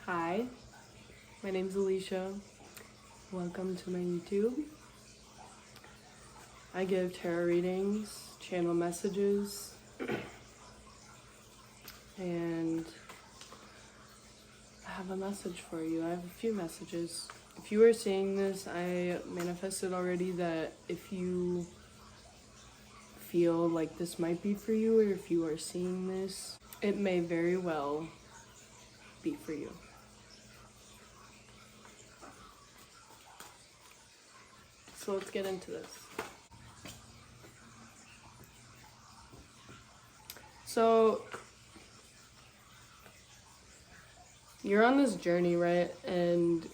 Hi, my name's Alicia. Welcome to my YouTube. I give tarot readings, channel messages, and I have a message for you. I have a few messages. If you are seeing this, I manifested already that if you feel like this might be for you, or if you are seeing this, it may very well be for you. So let's get into this. So you're on this journey, right? And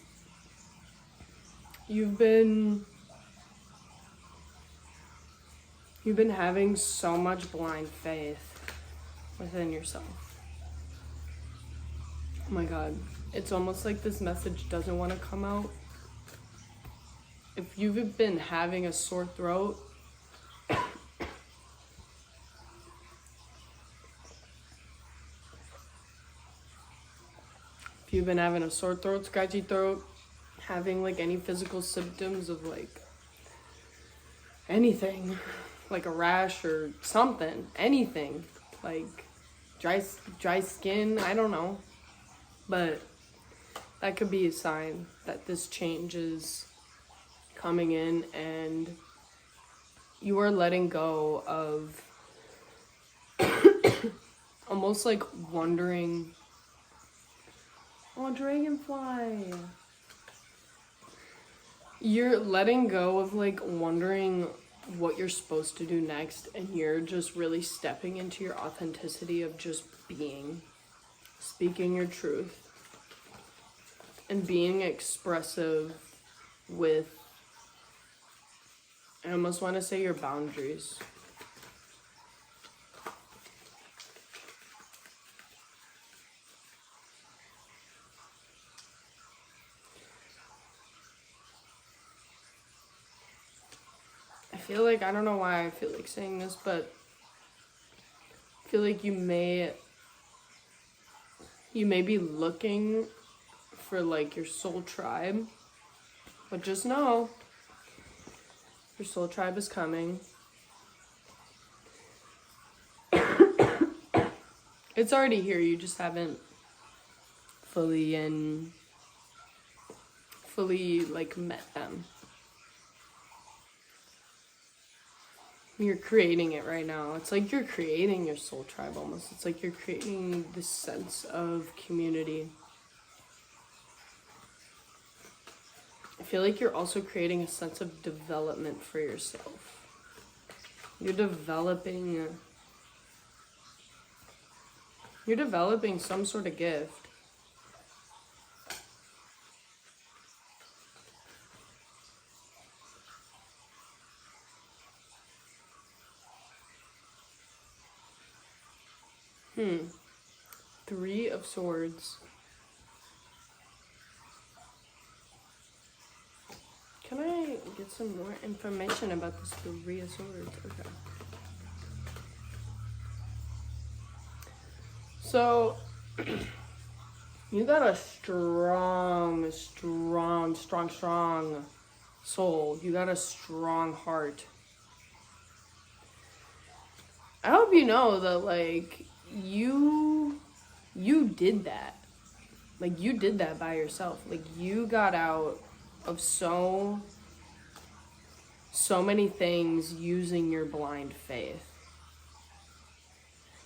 you've been having so much blind faith within yourself. Oh my God. It's almost like this message doesn't want to come out. If you've been having a sore throat, if you've been having a sore throat, scratchy throat, having like any physical symptoms of like anything, like a rash or something, anything, like dry skin, I don't know. But that could be a sign that this change is coming in and you are letting go of almost like wondering, oh, dragonfly. You're letting go of like wondering what you're supposed to do next, and you're just really stepping into your authenticity of just being, speaking your truth, and being expressive with, I almost want to say, your boundaries. I feel like, I don't know why I feel like saying this, but I feel like you may be looking for like your soul tribe, but just know your soul tribe is coming. It's already here, you just haven't fully like met them. You're creating it right now. It's like you're creating your soul tribe almost. It's like you're creating this sense of community. I feel like you're also creating a sense of development for yourself. You're developing some sort of gift. Three of Swords. Can I get some more information about this Three of Swords? Okay. So, you got a strong soul. You got a strong heart. I hope you know that, like, you did that. Like, you did that by yourself. Like, you got out of so many things using your blind faith.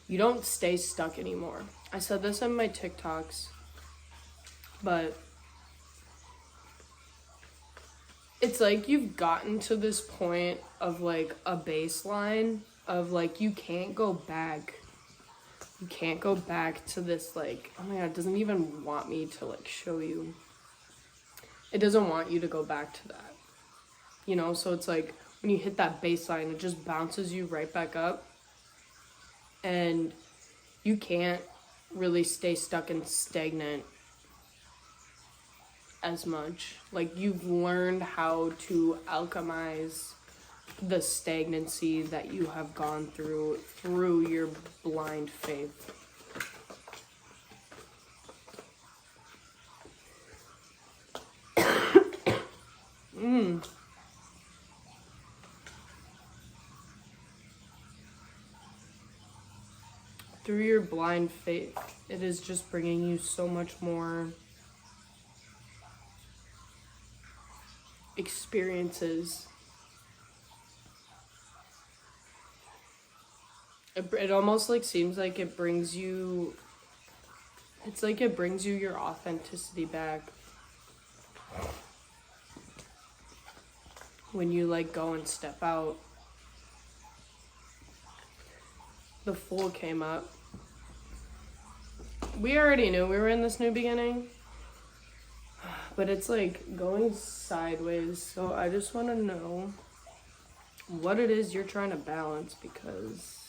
You don't stay stuck anymore. I said this in my TikToks, but it's like you've gotten to this point of like a baseline of like you can't go back. You can't go back to this, like, oh my God, it doesn't even want me to like show you. It doesn't want you to go back to that. You know, so it's like when you hit that baseline, it just bounces you right back up. And you can't really stay stuck and stagnant as much. Like, you've learned how to alchemize the stagnancy that you have gone through your blind faith. through your blind faith, it is just bringing you so much more experiences. It almost like seems like it brings you, it's like it brings you your authenticity back. When you like go and step out. The Fool came up. We already knew we were in this new beginning, but it's like going sideways. So I just want to know what it is you're trying to balance, because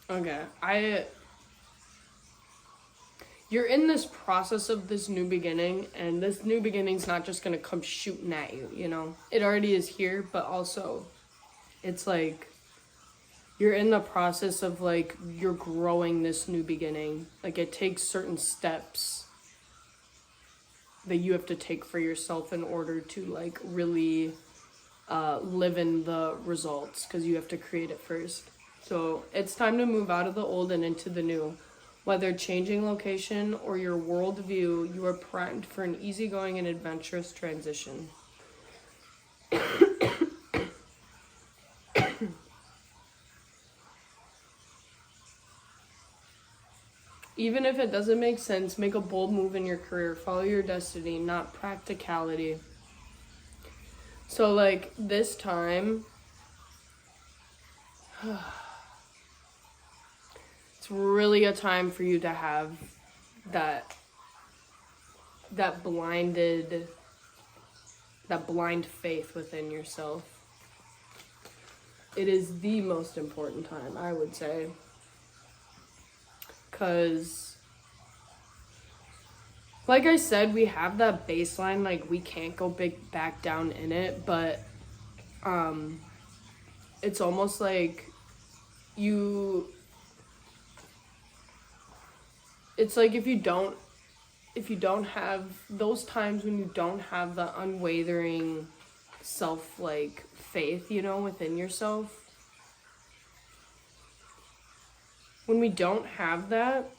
okay, you're in this process of this new beginning, and this new beginning's not just gonna come shooting at you, you know? It already is here, but also it's like you're in the process of like you're growing this new beginning. Like it takes certain steps that you have to take for yourself in order to like really live in the results, because you have to create it first. So it's time to move out of the old and into the new. Whether changing location or your worldview, you are primed for an easygoing and adventurous transition. Even if it doesn't make sense, make a bold move in your career. Follow your destiny, not practicality. So like this time, it's really a time for you to have that blind faith within yourself. It is the most important time, I would say. Because, like I said, we have that baseline, like we can't go back down in it, but it's almost like it's like if you don't have those times when you don't have the unwavering self like faith, you know, within yourself. When we don't have that,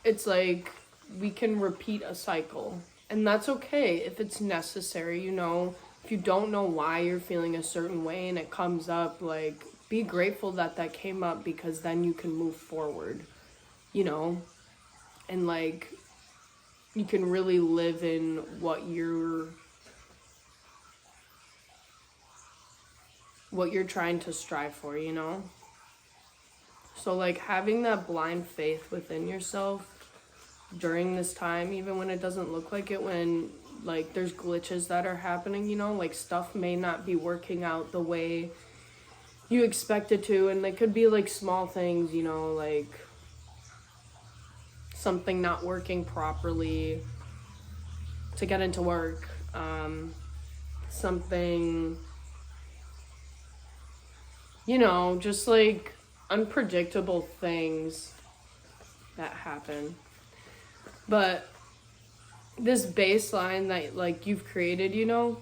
it's like we can repeat a cycle, and that's okay if it's necessary, you know. If you don't know why you're feeling a certain way and it comes up, like be grateful that came up, because then you can move forward, you know, and like you can really live in what you're trying to strive for, you know. So like having that blind faith within yourself during this time, even when it doesn't look like it, when like there's glitches that are happening, you know, like stuff may not be working out the way you expect it to, and they could be like small things, you know, like something not working properly to get into work, something, you know, just like unpredictable things that happen. But this baseline that like you've created, you know,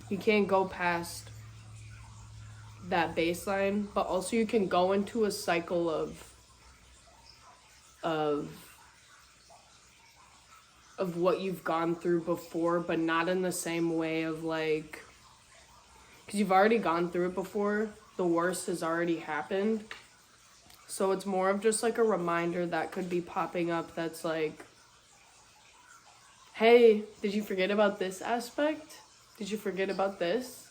you can't go past that baseline, but also you can go into a cycle of what you've gone through before, but not in the same way of like, because you've already gone through it before, the worst has already happened. So it's more of just like a reminder that could be popping up that's like, hey, did you forget about this aspect? Did you forget about this?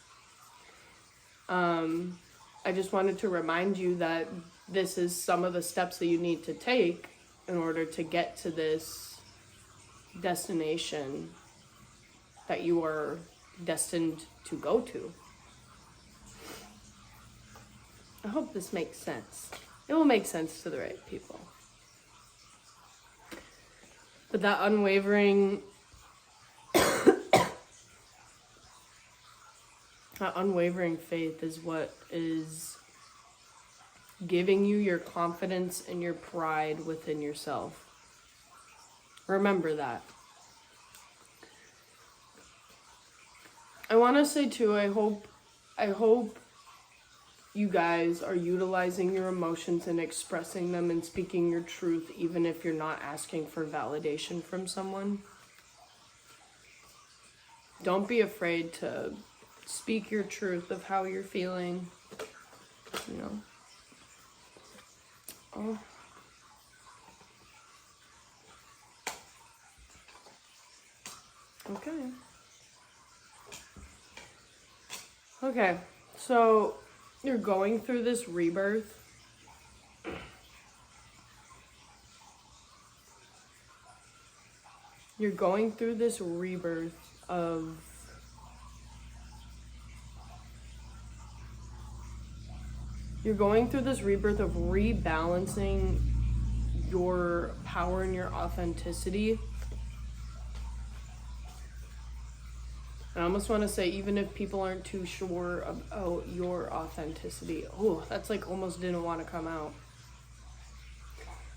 I just wanted to remind you that this is some of the steps that you need to take in order to get to this destination that you are destined to go to. I hope this makes sense. It will make sense to the right people. But that unwavering faith is what is giving you your confidence and your pride within yourself. Remember that. I want to say too, I hope you guys are utilizing your emotions and expressing them and speaking your truth, even if you're not asking for validation from someone. Don't be afraid to speak your truth of how you're feeling, you know. Oh. Okay. Okay, so you're going through this rebirth. You're going through this rebirth of rebalancing your power and your authenticity. I almost want to say, even if people aren't too sure about your authenticity. Oh, that's like almost didn't want to come out.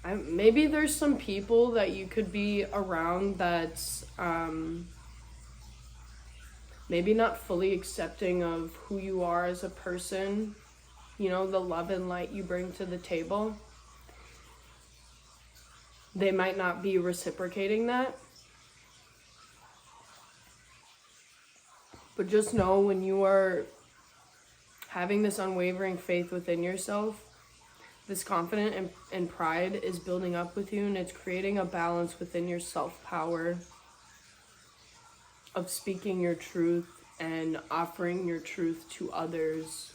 Maybe there's some people that you could be around that's maybe not fully accepting of who you are as a person. You know, the love and light you bring to the table. They might not be reciprocating that. But just know, when you are having this unwavering faith within yourself, this confidence and pride is building up with you, and it's creating a balance within your self-power of speaking your truth and offering your truth to others.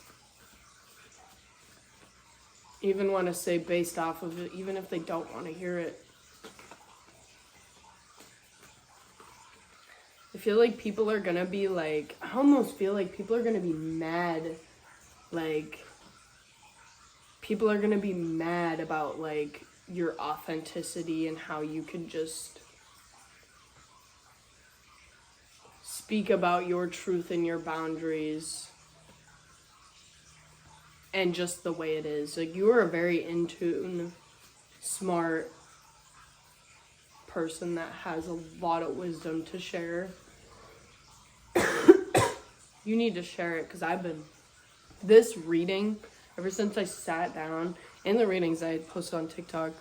Even want to say based off of it, even if they don't want to hear it. I feel like people are gonna be like, I almost feel like people are gonna be mad. Like, people are gonna be mad about like your authenticity and how you can just speak about your truth and your boundaries and just the way it is. Like, you are a very in tune, smart person that has a lot of wisdom to share. You need to share it, because this reading, ever since I sat down, and the readings I posted on TikTok,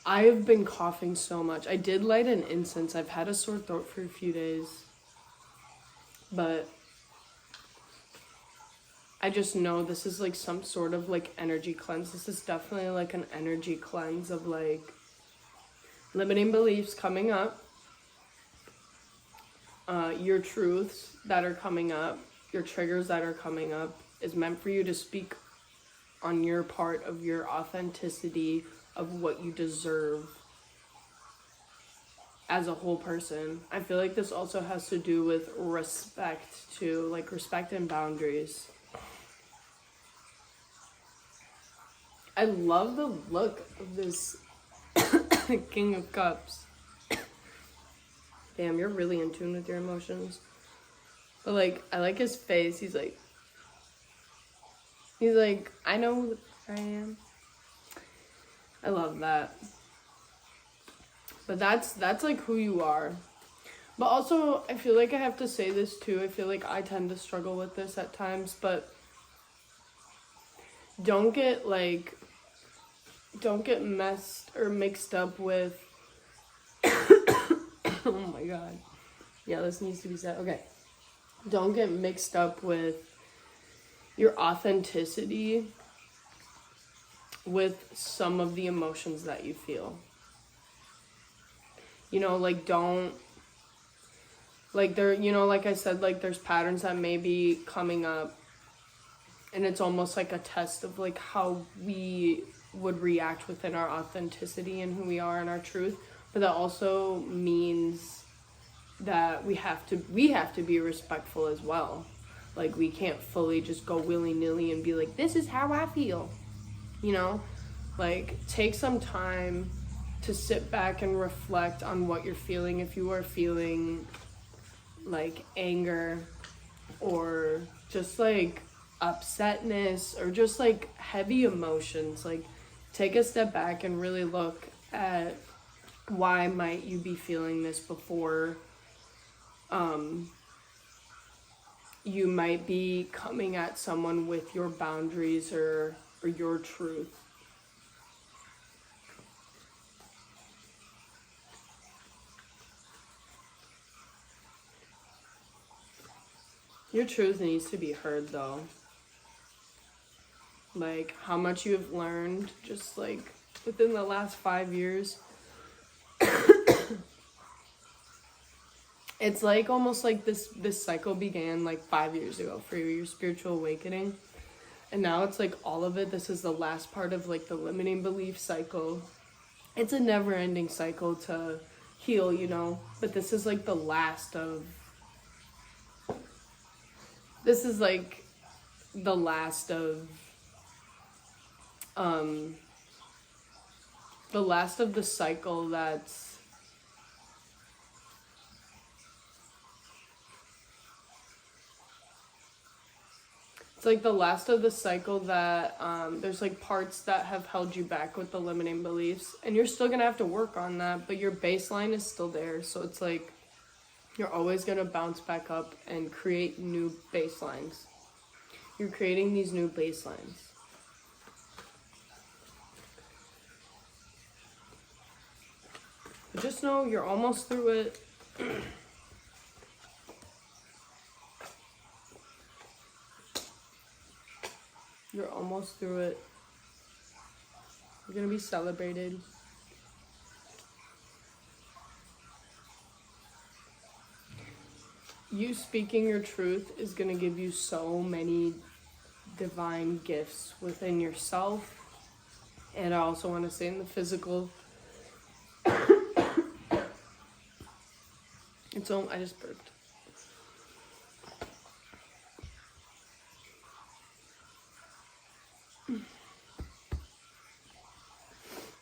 I have been coughing so much. I did light an incense. I've had a sore throat for a few days, but I just know this is like some sort of like energy cleanse. This is definitely like an energy cleanse of like limiting beliefs coming up. Your truths that are coming up, your triggers that are coming up, is meant for you to speak on your part of your authenticity, of what you deserve as a whole person. I feel like this also has to do with respect too, like respect and boundaries. I love the look of this King of Cups. Damn, you're really in tune with your emotions. But like, I like his face. He's like, I know who I am. I love that. But that's like who you are. But also, I feel like I have to say this too. I feel like I tend to struggle with this at times, but don't get messed or mixed up with oh my god. Yeah, this needs to be said. Okay. Don't get mixed up with your authenticity with some of the emotions that you feel. You know, like, don't, like, there, you know, like I said, like, there's patterns that may be coming up, and it's almost like a test of like how we would react within our authenticity and who we are and our truth. But that also means that we have to be respectful as well. Like, we can't fully just go willy-nilly and be like, this is how I feel. You know? Like, take some time to sit back and reflect on what you're feeling. If you are feeling like anger or just like upsetness or just like heavy emotions, like, take a step back and really look at why might you be feeling this before you might be coming at someone with your boundaries or your truth. Your truth needs to be heard, though. Like, how much you have learned just, like, within the last 5 years. It's like almost like this cycle began like 5 years ago for your spiritual awakening. And now it's like all of it. This is the last part of like the limiting belief cycle. It's a never-ending cycle to heal, you know. But this is like the last of... This is like the last of... the last of the cycle that's... It's like the last of the cycle that there's like parts that have held you back with the limiting beliefs, and you're still gonna have to work on that, but your baseline is still there. So it's like you're always gonna bounce back up and create new baselines. You're creating these new baselines. But just know you're almost through it. You're almost through it. You're gonna be celebrated. You speaking your truth is gonna give you so many divine gifts within yourself. And I also want to say in the physical. I just burped.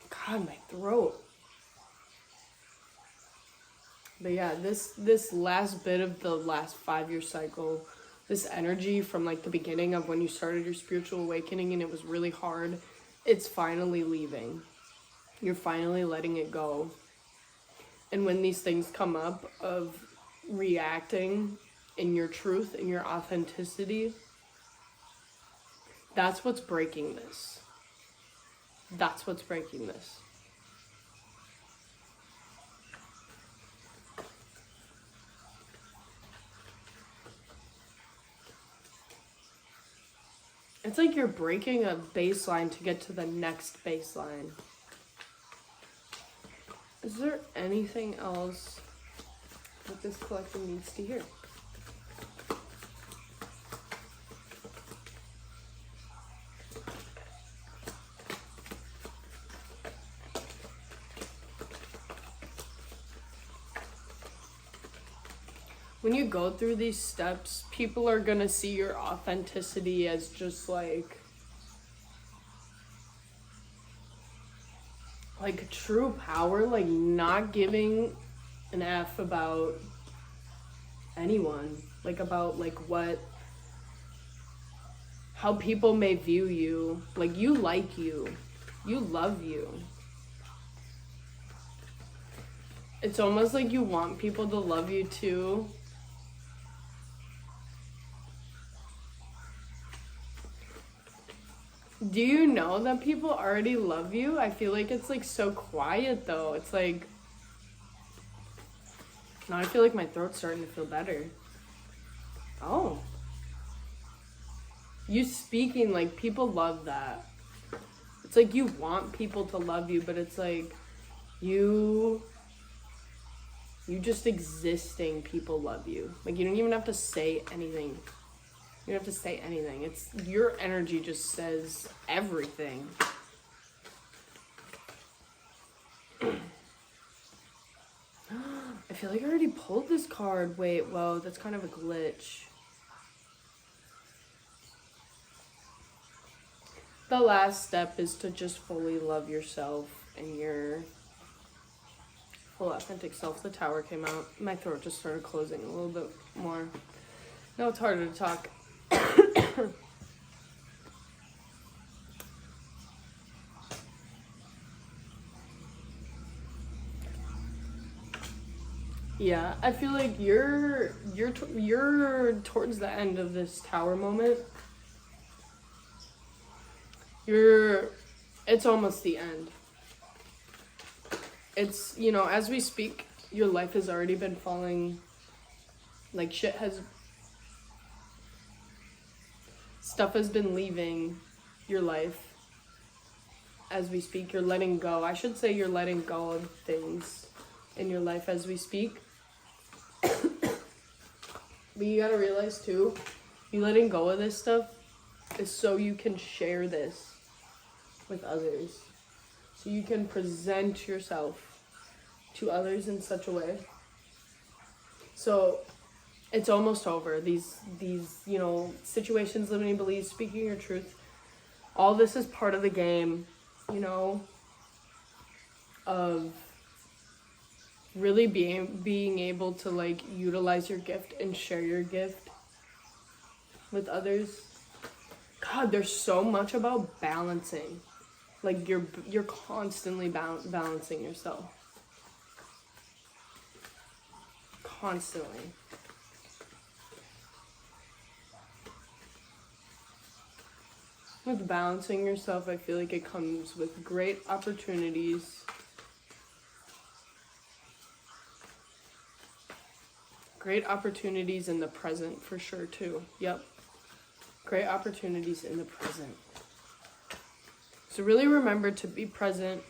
God, my throat. But yeah, this last bit of the last 5-year cycle, this energy from like the beginning of when you started your spiritual awakening and it was really hard, it's finally leaving. You're finally letting it go. And when these things come up of reacting in your truth, in your authenticity, that's what's breaking this. That's what's breaking this. It's like you're breaking a baseline to get to the next baseline. Is there anything else that this collective needs to hear? When you go through these steps, people are gonna see your authenticity as just like true power, like not giving an F about anyone, like about like how people may view you. Like you love you. It's almost like you want people to love you too. Do you know that people already love you? I feel like it's like so quiet though. It's like, now I feel like my throat's starting to feel better. Oh. You speaking, like people love that. It's like you want people to love you, but it's like you just existing, people love you. Like you don't even have to say anything. You don't have to say anything. It's your energy just says everything. I feel like I already pulled this card. Wait, whoa, that's kind of a glitch. The last step is to just fully love yourself and your full authentic self. The Tower came out. My throat just started closing a little bit more. Now it's harder to talk. Yeah, I feel like you're towards the end of this tower moment. It's almost the end. It's, you know, as we speak, your life has already been falling, like stuff has been leaving your life as we speak. You're letting go. I should say you're letting go of things in your life as we speak. But you gotta realize too, you letting go of this stuff is so you can share this with others. So you can present yourself to others in such a way. So it's almost over. These you know, situations, limiting beliefs, speaking your truth, all this is part of the game, you know, of really being able to like utilize your gift and share your gift with others. God, there's so much about balancing. Like you're constantly balancing yourself. Constantly. With balancing yourself, I feel like it comes with great opportunities. Great opportunities in the present for sure too. Yep. Great opportunities in the present. So really remember to be present.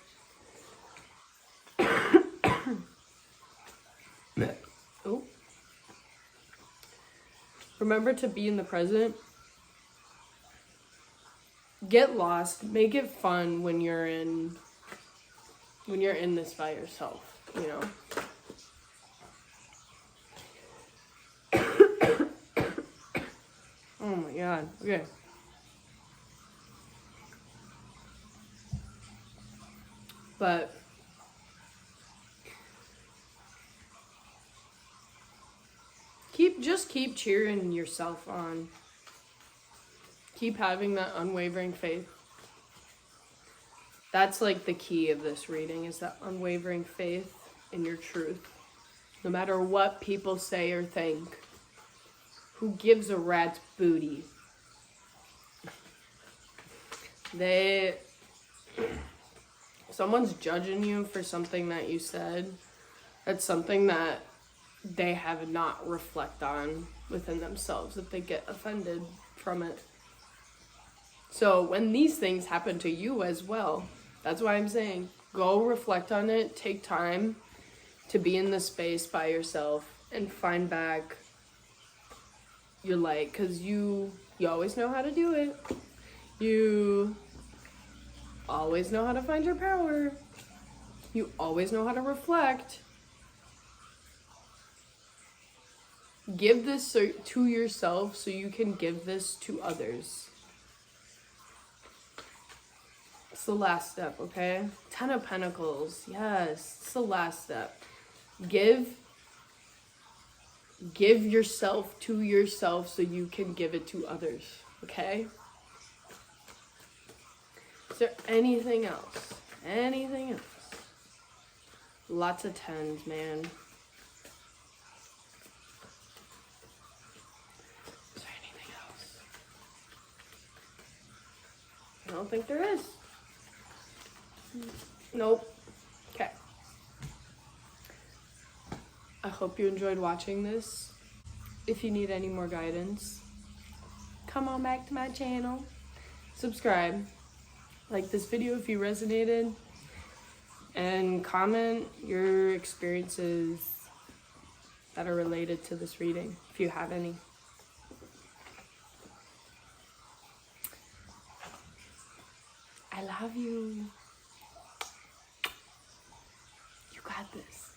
Oh. Remember to be in the present. Get lost. Make it fun when you're in this by yourself, you know. Oh my god. Okay. But keep cheering yourself on. Keep having that unwavering faith. That's like the key of this reading, is that unwavering faith in your truth. No matter what people say or think. Who gives a rat's booty? Someone's judging you for something that you said. That's something that they have not reflect on within themselves, if they get offended from it. So when these things happen to you as well, that's why I'm saying go reflect on it. Take time to be in the space by yourself and find back your light, because you always know how to do it. You always know how to find your power. You always know how to reflect. Give this to yourself so you can give this to others. It's the last step, okay? 10 of Pentacles. Yes, it's the last step. Give yourself to yourself so you can give it to others, okay? Is there anything else? Anything else? Lots of 10s, man. Is there anything else? I don't think there is. Nope. Okay. I hope you enjoyed watching this. If you need any more guidance, come on back to my channel. Subscribe. Like this video if you resonated. And comment your experiences that are related to this reading, if you have any. I love you. You got this.